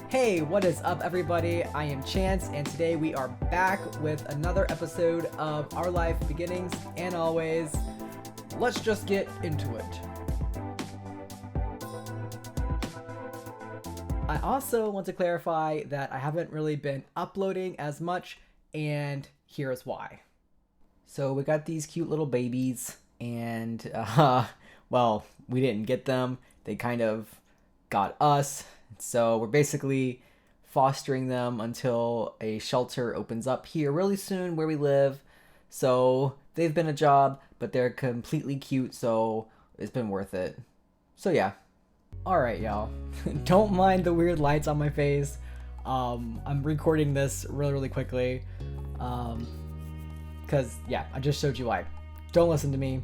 Hey, what is up everybody? I am Chance and today we are back with another episode of Our Life Beginnings, and always, let's just get into it. I also want to clarify that I haven't really been uploading as much, and here's why. So we got these cute little babies and well, we didn't get them. They kind of got us. So we're basically fostering them until a shelter opens up here really soon where we live. So they've been a job, but they're completely cute, so it's been worth it. So yeah. Alright, y'all. Don't mind the weird lights on my face. I'm recording this really quickly. Because, yeah, I just showed you why. Don't listen to me.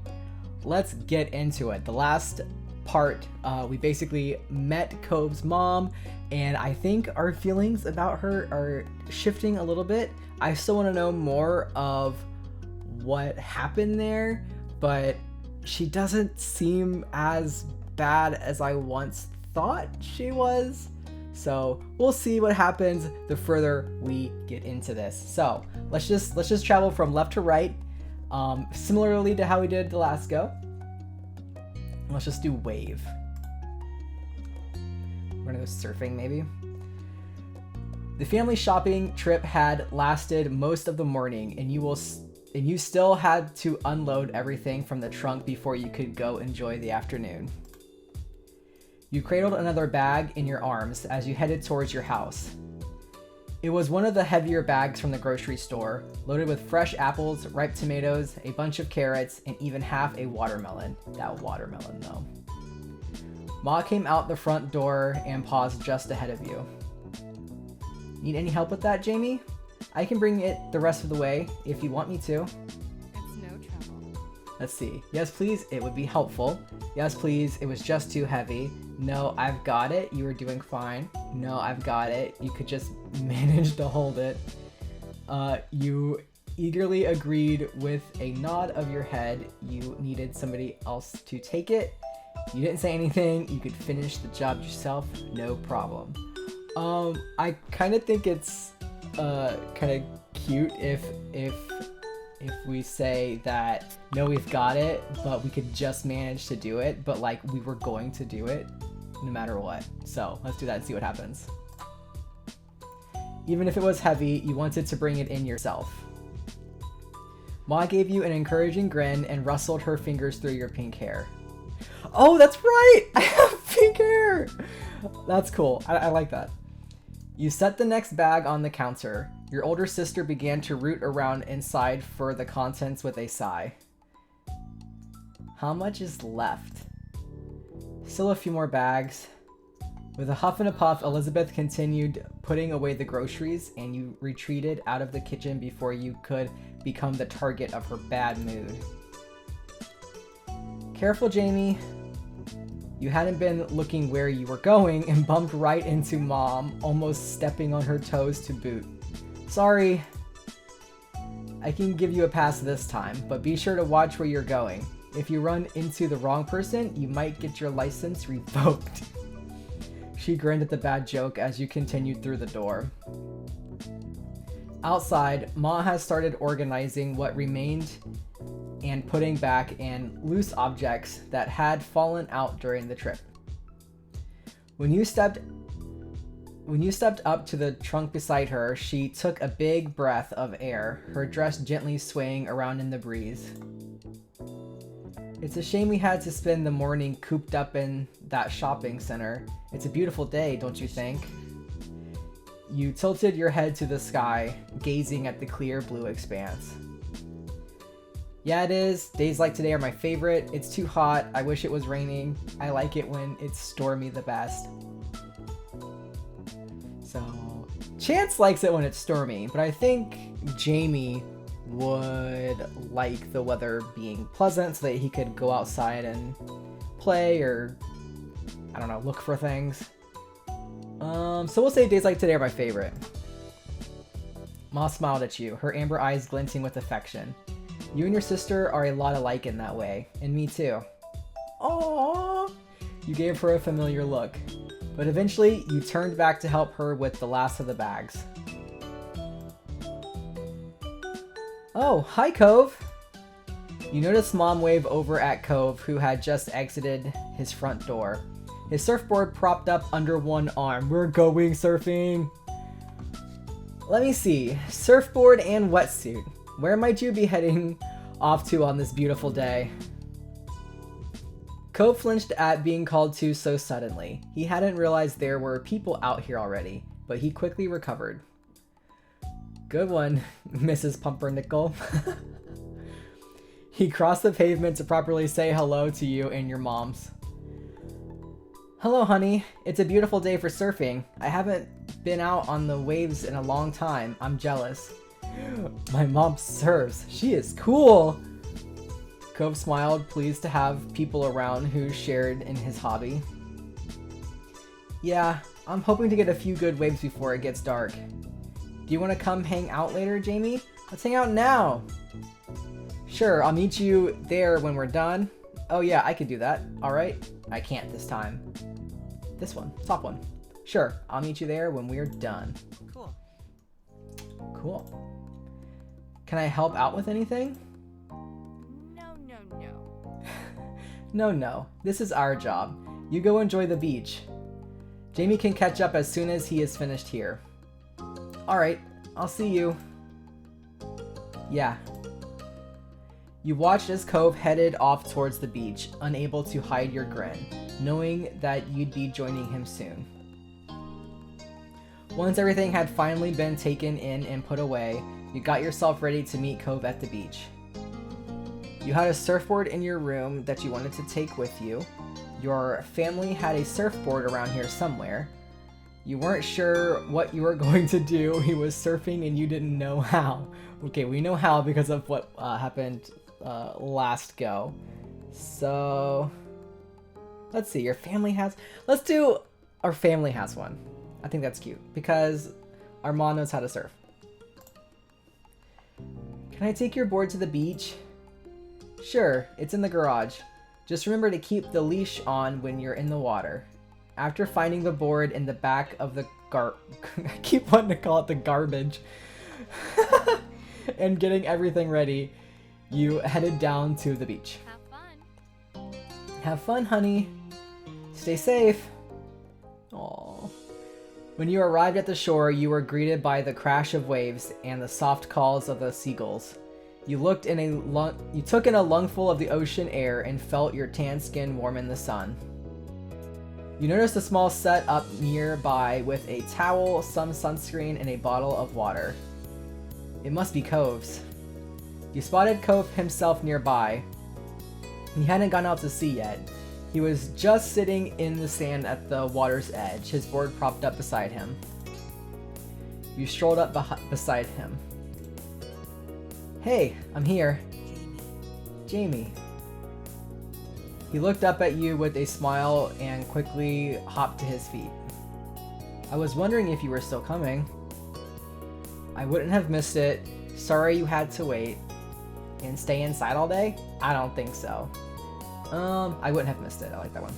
Let's get into it. The last part, we basically met Cove's mom, and I think our feelings about her are shifting a little bit. I still want to know more of what happened there, but she doesn't seem as bad as I once thought she was. So we'll see what happens the further we get into this. So let's just travel from left to right, similarly to how we did the last go. Let's just do wave. We're gonna go surfing maybe. The family shopping trip had lasted most of the morning, and you still had to unload everything from the trunk before you could go enjoy the afternoon. You cradled another bag in your arms as you headed towards your house. It was one of the heavier bags from the grocery store, loaded with fresh apples, ripe tomatoes, a bunch of carrots, and even half a watermelon. That watermelon, though. Ma came out the front door and paused just ahead of you. Need any help with that, Jamie? I can bring it the rest of the way if you want me to. It's no trouble. Let's see. Yes, please. It would be helpful. Yes, please. It was just too heavy. No, I've got it. You were doing fine. No, I've got it. You could just manage to hold it. You eagerly agreed with a nod of your head. You needed somebody else to take it. You didn't say anything. You could finish the job yourself. No problem. I kind of think it's kind of cute if we say that, no, we've got it, but we could just manage to do it, but like we were going to do it no matter what. So let's do that and see what happens. Even if it was heavy, you wanted to bring it in yourself. Ma gave you an encouraging grin and rustled her fingers through your pink hair. Oh, that's right! I have pink hair! That's cool. I like that. You set the next bag on the counter. Your older sister began to root around inside for the contents with a sigh. How much is left? Still a few more bags. With a huff and a puff, Elizabeth continued putting away the groceries, and you retreated out of the kitchen before you could become the target of her bad mood. Careful, Jamie. You hadn't been looking where you were going and bumped right into Mom, almost stepping on her toes to boot. Sorry. I can give you a pass this time, but be sure to watch where you're going. If you run into the wrong person, you might get your license revoked. She grinned at the bad joke as you continued through the door. Outside, Ma has started organizing what remained and putting back in loose objects that had fallen out during the trip. When you stepped up to the trunk beside her, she took a big breath of air, her dress gently swaying around in the breeze. It's a shame we had to spend the morning cooped up in that shopping center. It's a beautiful day, don't you think? You tilted your head to the sky, gazing at the clear blue expanse. Yeah, it is. Days like today are my favorite. It's too hot. I wish it was raining. I like it when it's stormy the best. So, Chance likes it when it's stormy, but I think Jamie would like the weather being pleasant so that he could go outside and play or, I don't know, look for things. So we'll say days like today are my favorite. Ma smiled at you, her amber eyes glinting with affection. You and your sister are a lot alike in that way, and me too. Aww! You gave her a familiar look. But eventually, you turned back to help her with the last of the bags. Oh, hi Cove! You notice Mom wave over at Cove, who had just exited his front door. His surfboard propped up under one arm. We're going surfing! Let me see. Surfboard and wetsuit. Where might you be heading off to on this beautiful day? Cove flinched at being called to so suddenly. He hadn't realized there were people out here already, but he quickly recovered. Good one, Mrs. Pumpernickel. He crossed the pavement to properly say hello to you and your moms. Hello, honey. It's a beautiful day for surfing. I haven't been out on the waves in a long time. I'm jealous. My mom surfs. She is cool. Cove smiled, pleased to have people around who shared in his hobby. Yeah, I'm hoping to get a few good waves before it gets dark. Do you want to come hang out later, Jamie? Let's hang out now! Sure, I'll meet you there when we're done. Oh yeah, I could do that. Alright. I can't this time. This one. Top one. Sure, I'll meet you there when we're done. Cool. Cool. Can I help out with anything? No. This is our job. You go enjoy the beach. Jamie can catch up as soon as he is finished here. Alright, I'll see you. Yeah. You watched as Cove headed off towards the beach, unable to hide your grin, knowing that you'd be joining him soon. Once everything had finally been taken in and put away, you got yourself ready to meet Cove at the beach. You had a surfboard in your room that you wanted to take with you. Your family had a surfboard around here somewhere. You weren't sure what you were going to do. He was surfing and you didn't know how. Okay, we know how because of what happened last go. So, let's see, your family has... Let's do our family has one. I think that's cute because our mom knows how to surf. Can I take your board to the beach? Sure, it's in the garage. Just remember to keep the leash on when you're in the water. After finding the board in the back of the I keep wanting to call it the garbage. And getting everything ready, you headed down to the beach. Have fun. Have fun, honey. Stay safe. Aww. When you arrived at the shore, you were greeted by the crash of waves and the soft calls of the seagulls. You took in a lungful of the ocean air and felt your tan skin warm in the sun. You noticed a small set up nearby with a towel, some sunscreen, and a bottle of water. It must be Cove's. You spotted Cove himself nearby. He hadn't gone out to sea yet. He was just sitting in the sand at the water's edge, his board propped up beside him. You strolled up beside him. Hey, I'm here. Jamie. He looked up at you with a smile and quickly hopped to his feet. I was wondering if you were still coming. I wouldn't have missed it. Sorry you had to wait. And stay inside all day? I don't think so. I wouldn't have missed it. I like that one.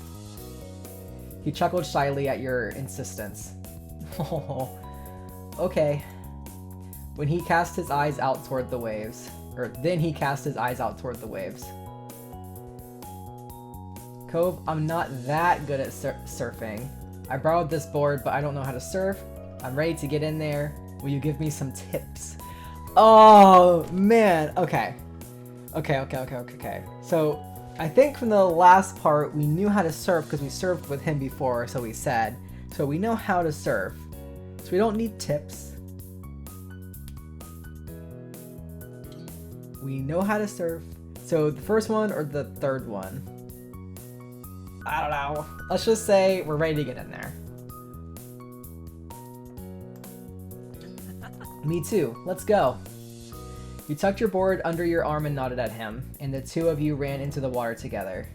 He chuckled shyly at your insistence. Oh, okay. When he cast his eyes out toward the waves. Then he cast his eyes out toward the waves. Cove, I'm not that good at surfing. I borrowed this board, but I don't know how to surf. I'm ready to get in there. Will you give me some tips? Oh, man. Okay. So, I think from the last part, we knew how to surf because we surfed with him before, so we said. So we know how to surf. So we don't need tips. We know how to surf. So the first one or the third one? I don't know. Let's just say we're ready to get in there. Me too. Let's go. You tucked your board under your arm and nodded at him, and the two of you ran into the water together.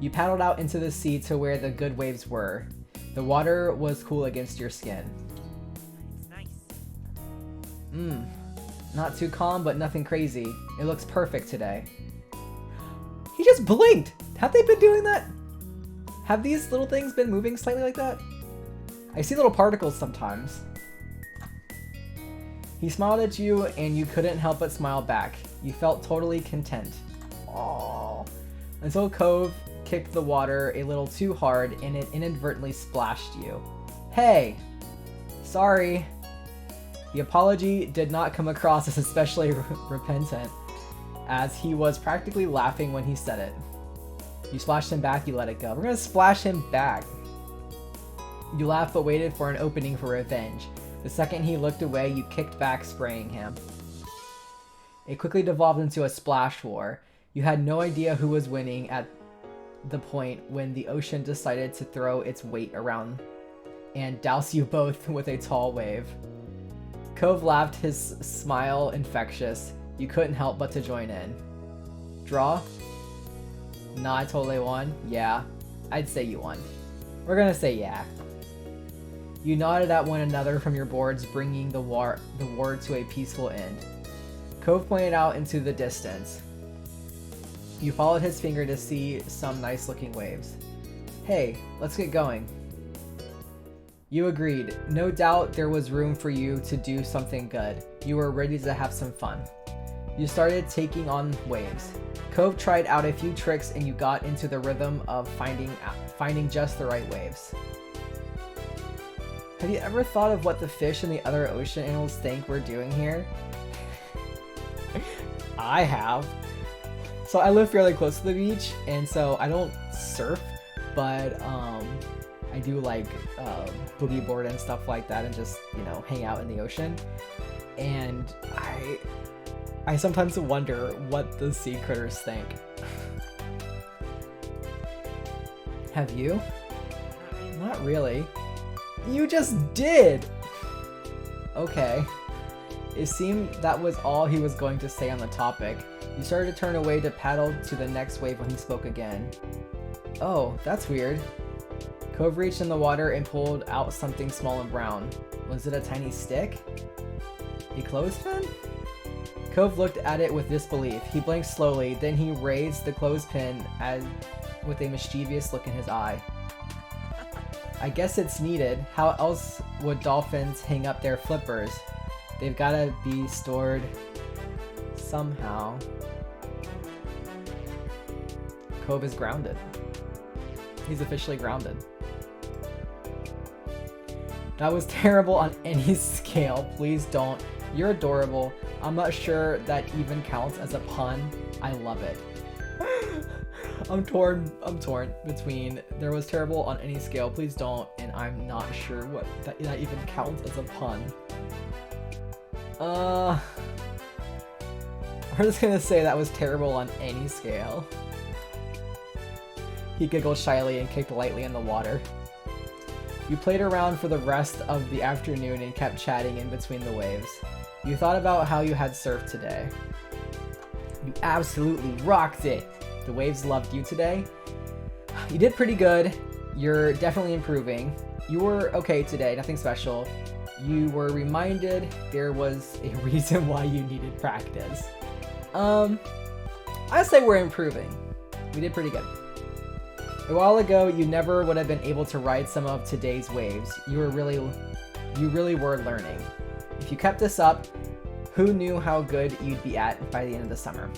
You paddled out into the sea to where the good waves were. The water was cool against your skin. Nice. Not too calm, but nothing crazy. It looks perfect today. He just blinked! Have they been doing that? Have these little things been moving slightly like that? I see little particles sometimes. He smiled at you and you couldn't help but smile back. You felt totally content. Aww. Until Cove kicked the water a little too hard and it inadvertently splashed you. Hey! Sorry. The apology did not come across as especially repentant, as he was practically laughing when he said it. You splashed him back, you let it go. We're gonna splash him back. You laughed but waited for an opening for revenge. The second he looked away, you kicked back, spraying him. It quickly devolved into a splash war. You had no idea who was winning at the point when the ocean decided to throw its weight around and douse you both with a tall wave. Cove laughed, his smile infectious. You couldn't help but to join in. Draw? Nah, I totally won. Yeah, I'd say you won. We're gonna say yeah. You nodded at one another from your boards, bringing the war to a peaceful end. Cove pointed out into the distance. You followed his finger to see some nice-looking waves. Hey, let's get going. You agreed. No doubt there was room for you to do something good. You were ready to have some fun. You started taking on waves. Cove tried out a few tricks and you got into the rhythm of finding just the right waves. Have you ever thought of what the fish and the other ocean animals think we're doing here? I have. So I live fairly close to the beach, and so I don't surf, but I do like boogie board and stuff like that and just, you know, hang out in the ocean. And I sometimes wonder what the sea critters think. Have you? Not really. You just did! Okay. It seemed that was all he was going to say on the topic. You started to turn away to paddle to the next wave when he spoke again. Oh, that's weird. Cove reached in the water and pulled out something small and brown. Was it a tiny stick? A clothespin? Cove looked at it with disbelief. He blinked slowly, then he raised the clothespin with a mischievous look in his eye. I guess it's needed. How else would dolphins hang up their flippers? They've gotta be stored somehow. Cove is grounded. He's officially grounded. That was terrible on any scale. Please don't. You're adorable. I'm not sure that even counts as a pun. I love it. I'm torn between there was terrible on any scale, please don't, and I'm not sure what that even counts as a pun. I'm just gonna say that was terrible on any scale. He giggled shyly and kicked lightly in the water. You played around for the rest of the afternoon and kept chatting in between the waves. You thought about how you had surfed today. You absolutely rocked it! The waves loved you today. You did pretty good. You're definitely improving. You were okay today, nothing special. You were reminded there was a reason why you needed practice. I'd say we're improving. We did pretty good. A while ago, you never would have been able to ride some of today's waves. You really were learning. If you kept this up, who knew how good you'd be at by the end of the summer?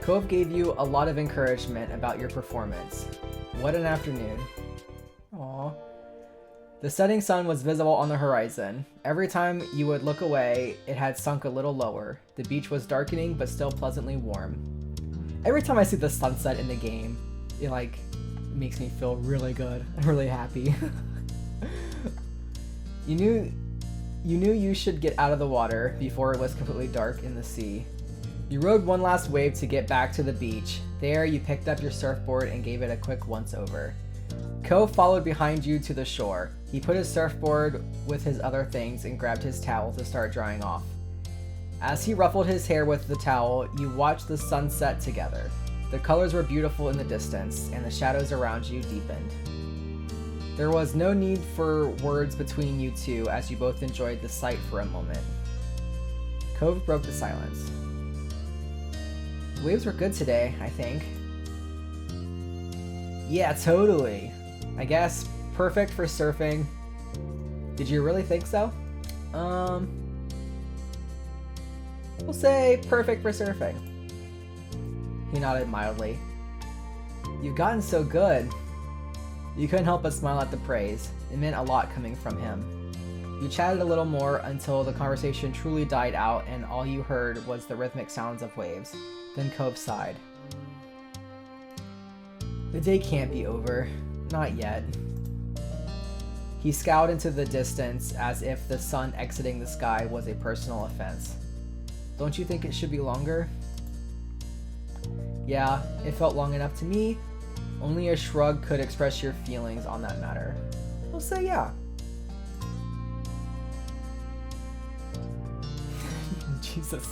Cove gave you a lot of encouragement about your performance. What an afternoon. Aww. The setting sun was visible on the horizon. Every time you would look away, it had sunk a little lower. The beach was darkening, but still pleasantly warm. Every time I see the sunset in the game, it like makes me feel really good. I'm really happy. You knew you should get out of the water before it was completely dark in the sea. You rode one last wave to get back to the beach. There, you picked up your surfboard and gave it a quick once-over. Cove followed behind you to the shore. He put his surfboard with his other things and grabbed his towel to start drying off. As he ruffled his hair with the towel, you watched the sunset together. The colors were beautiful in the distance, and the shadows around you deepened. There was no need for words between you two as you both enjoyed the sight for a moment. Cove broke the silence. The waves were good today, I think. Yeah, totally. I guess perfect for surfing. Did you really think so? We'll say perfect for surfing. He nodded mildly. You've gotten so good. You couldn't help but smile at the praise. It meant a lot coming from him. You chatted a little more until the conversation truly died out and all you heard was the rhythmic sounds of waves. Then Cove sighed. The day can't be over. Not yet. He scowled into the distance as if the sun exiting the sky was a personal offense. Don't you think it should be longer? Yeah, it felt long enough to me. Only a shrug could express your feelings on that matter. I'll say yeah. Jesus.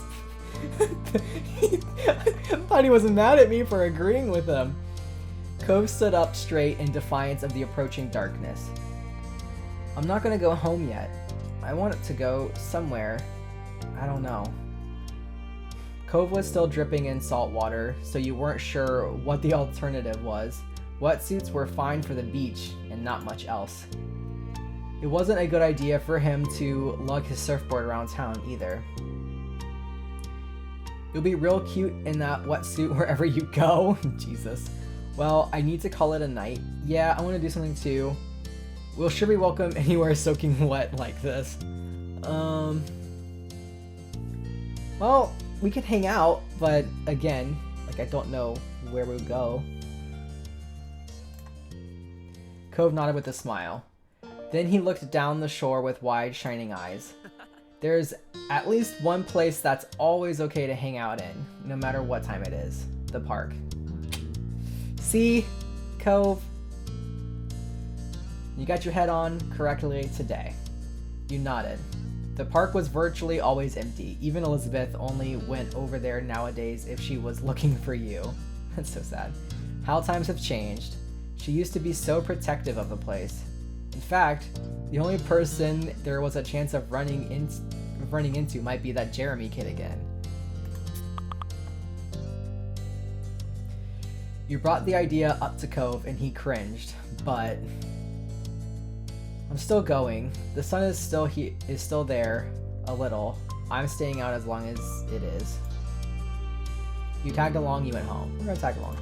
I thought he wasn't mad at me for agreeing with him. Cove stood up straight in defiance of the approaching darkness. I'm not gonna go home yet. I want it to go somewhere. I don't know. Cove was still dripping in salt water, so you weren't sure what the alternative was. Wetsuits were fine for the beach and not much else. It wasn't a good idea for him to lug his surfboard around town either. You'll be real cute in that wetsuit wherever you go. Jesus. Well, I need to call it a night. Yeah, I want to do something too. We'll sure be welcome anywhere soaking wet like this. Well, we could hang out, but again, like I don't know where we would go. Cove nodded with a smile. Then he looked down the shore with wide, shining eyes. There's at least one place that's always okay to hang out in, no matter what time it is. The park. See, Cove? You got your head on correctly today. You nodded. The park was virtually always empty. Even Elizabeth only went over there nowadays if she was looking for you. That's so sad. How times have changed. She used to be so protective of the place. In fact, the only person there was a chance of running into might be that Jeremy kid again. You brought the idea up to Cove and he cringed, but I'm still going. The sun is still there a little. I'm staying out as long as it is. You tagged along, you went home. We're gonna tag along.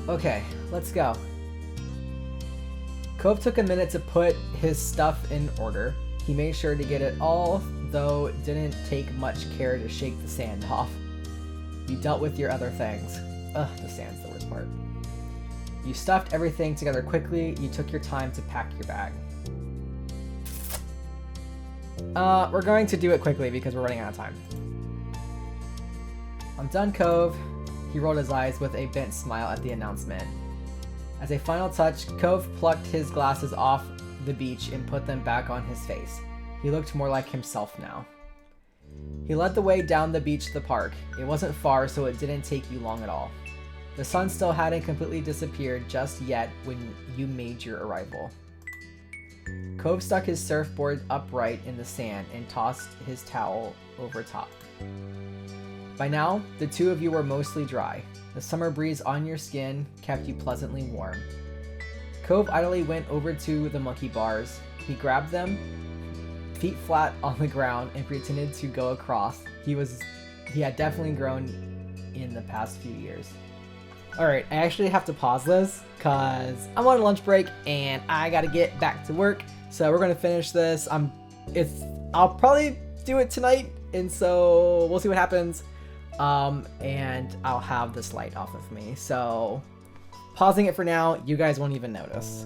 Okay, let's go. Cove took a minute to put his stuff in order. He made sure to get it all, though it didn't take much care to shake the sand off. You dealt with your other things. Ugh, the sand's the worst part. You stuffed everything together quickly. You took your time to pack your bag. We're going to do it quickly because we're running out of time. I'm done, Cove. He rolled his eyes with a bent smile at the announcement. As a final touch, Cove plucked his glasses off the beach and put them back on his face. He looked more like himself now. He led the way down the beach to the park. It wasn't far, so it didn't take you long at all. The sun still hadn't completely disappeared just yet when you made your arrival. Cove stuck his surfboard upright in the sand and tossed his towel over top. By now, the two of you were mostly dry. The summer breeze on your skin kept you pleasantly warm. Cove idly went over to the monkey bars. He grabbed them, feet flat on the ground, and pretended to go across. He had definitely grown in the past few years. Alright, I actually have to pause this because I'm on a lunch break and I gotta get back to work. So we're gonna finish this. I'll probably do it tonight, and so we'll see what happens. And I'll have this light off of me. So pausing it for now, you guys won't even notice.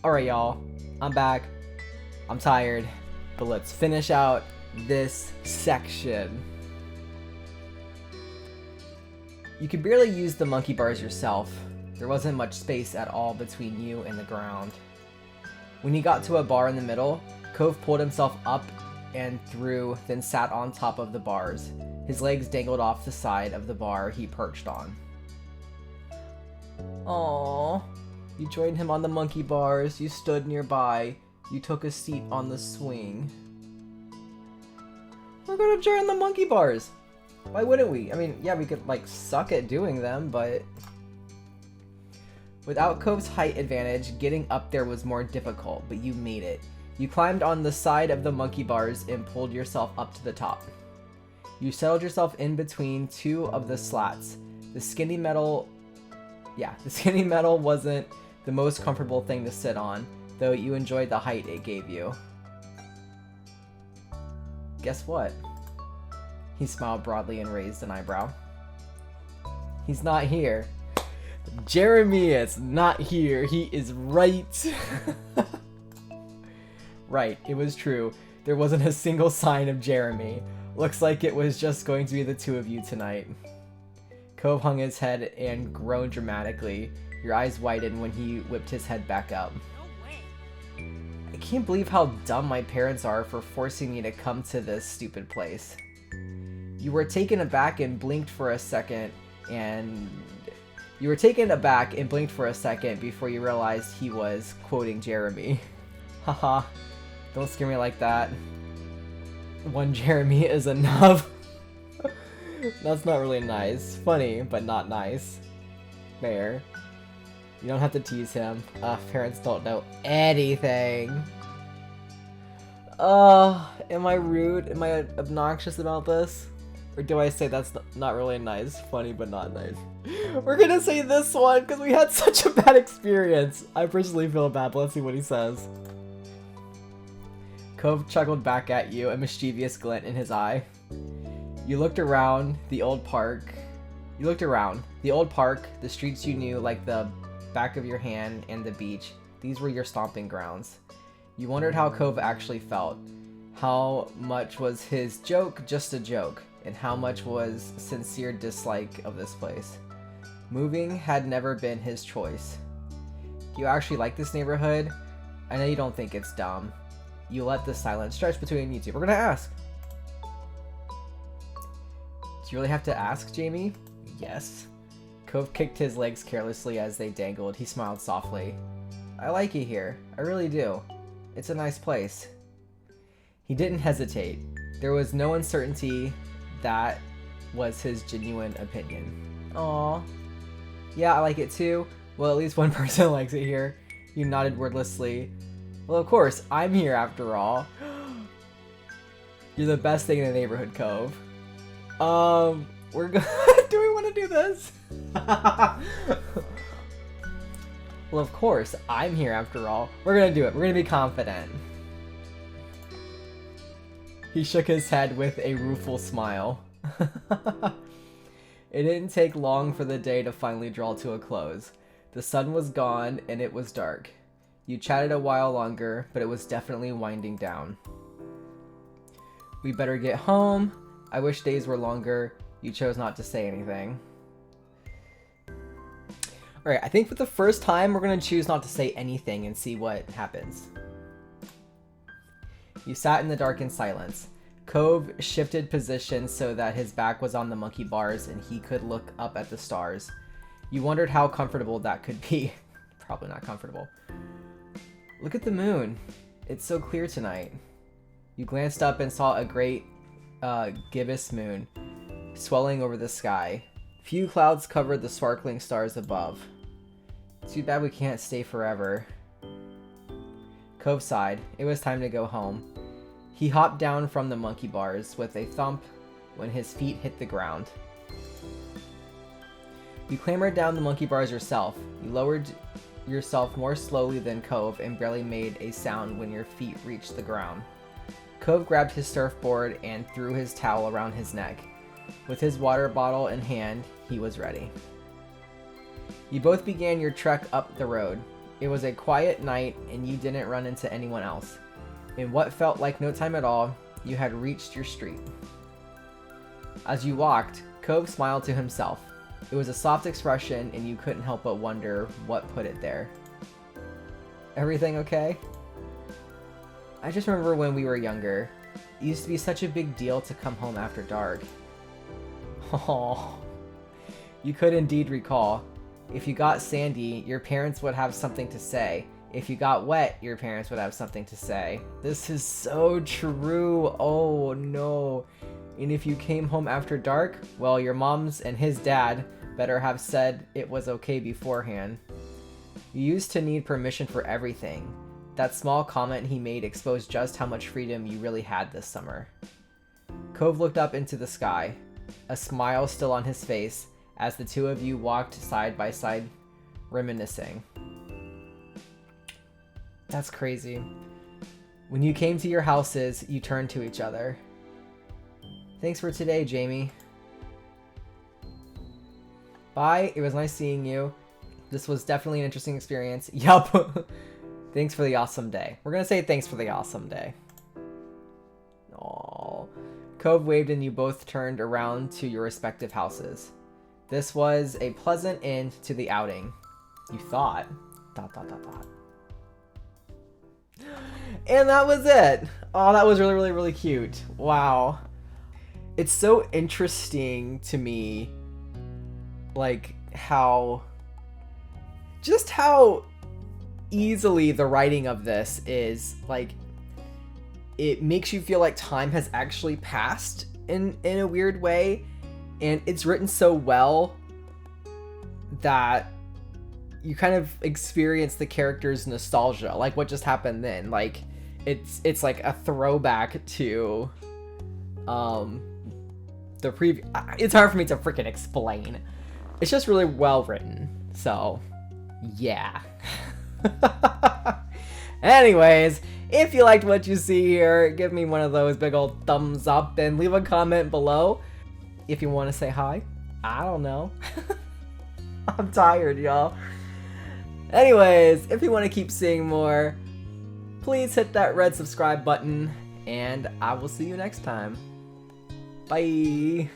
Alright, y'all, I'm back. I'm tired, but let's finish out this section. You could barely use the monkey bars yourself. There wasn't much space at all between you and the ground. When he got to a bar in the middle, Cove pulled himself up and through, then sat on top of the bars. His legs dangled off the side of the bar he perched on. Aww. You joined him on the monkey bars, you stood nearby, you took a seat on the swing. We're gonna join the monkey bars! Why wouldn't we? I mean, yeah, we could, like, suck at doing them, but Without Cove's height advantage, getting up there was more difficult, but you made it. You climbed on the side of the monkey bars and pulled yourself up to the top. You settled yourself in between two of the slats. The skinny metal wasn't the most comfortable thing to sit on, though you enjoyed the height it gave you. Guess what? He smiled broadly and raised an eyebrow. He's not here. Jeremy is not here. He is right. Right, it was true. There wasn't a single sign of Jeremy. Looks like it was just going to be the two of you tonight. Cove hung his head and groaned dramatically. Your eyes widened when he whipped his head back up. No way. I can't believe how dumb my parents are for forcing me to come to this stupid place. You were taken aback and blinked for a second before you realized he was quoting Jeremy. Haha, don't scare me like that. One Jeremy is enough. That's not really nice. Funny, but not nice. Fair. You don't have to tease him. Parents don't know anything. Am I rude? Am I obnoxious about this? Or do I say that's not really nice? Funny, but not nice. We're gonna say this one, because we had such a bad experience. I personally feel bad, but let's see what he says. Cove chuckled back at you, a mischievous glint in his eye. You looked around, the old park, the streets you knew like the back of your hand, and the beach. These were your stomping grounds. You wondered how Cove actually felt. How much was his joke just a joke, and how much was sincere dislike of this place. Moving had never been his choice. Do you actually like this neighborhood? I know you don't think it's dumb. You let the silence stretch between you two. We're gonna ask. Do you really have to ask, Jamie? Yes. Cove kicked his legs carelessly as they dangled. He smiled softly. I like it here. I really do. It's a nice place. He didn't hesitate. There was no uncertainty. That was his genuine opinion. Aww. Yeah, I like it too. Well, at least one person likes it here. You nodded wordlessly. Well, of course, I'm here after all. You're the best thing in the neighborhood, Cove. We're do we want to do this? Well, of course, I'm here after all. We're gonna do it. We're gonna be confident. He shook his head with a rueful smile. It didn't take long for the day to finally draw to a close. The sun was gone and it was dark. You chatted a while longer, but it was definitely winding down. We better get home. I wish days were longer. You chose not to say anything. Alright, I think for the first time we're going to choose not to say anything and see what happens. You sat in the dark in silence. Cove shifted position so that his back was on the monkey bars and he could look up at the stars. You wondered how comfortable that could be. Probably not comfortable. Look at the moon. It's so clear tonight. You glanced up and saw a great gibbous moon swelling over the sky. Few clouds covered the sparkling stars above. Too bad we can't stay forever. Cove sighed. It was time to go home. He hopped down from the monkey bars with a thump when his feet hit the ground. You clambered down the monkey bars yourself. You lowered yourself more slowly than Cove and barely made a sound when your feet reached the ground. Cove grabbed his surfboard and threw his towel around his neck. With his water bottle in hand, he was ready. You both began your trek up the road. It was a quiet night and you didn't run into anyone else. In what felt like no time at all, you had reached your street. As you walked, Cove smiled to himself. It was a soft expression and you couldn't help but wonder what put it there. Everything okay? I just remember when we were younger. It used to be such a big deal to come home after dark. Oh, you could indeed recall. If you got sandy, your parents would have something to say. If you got wet, your parents would have something to say. This is so true. Oh no. And if you came home after dark, well, your mom's and his dad better have said it was okay beforehand. You used to need permission for everything. That small comment he made exposed just how much freedom you really had this summer. Cove looked up into the sky, a smile still on his face, as the two of you walked side by side, reminiscing. That's crazy. When you came to your houses, you turned to each other. Thanks for today, Jamie. Bye, it was nice seeing you. This was definitely an interesting experience. Yup. Thanks for the awesome day. We're gonna say thanks for the awesome day. Aww. Cove waved and you both turned around to your respective houses. This was a pleasant end to the outing. You thought. ... And that was it. Oh, that was really, really, really cute. Wow. It's so interesting to me, like, how easily the writing of this is, like, it makes you feel like time has actually passed in a weird way, and it's written so well that you kind of experience the character's nostalgia, like what just happened then. Like, it's like a throwback to the previous. It's hard for me to freaking explain. It's just really well written. So, yeah. Anyways, if you liked what you see here, give me one of those big old thumbs up and leave a comment below if you want to say hi. I don't know. I'm tired, y'all. Anyways, if you want to keep seeing more, please hit that red subscribe button, and I will see you next time. Bye!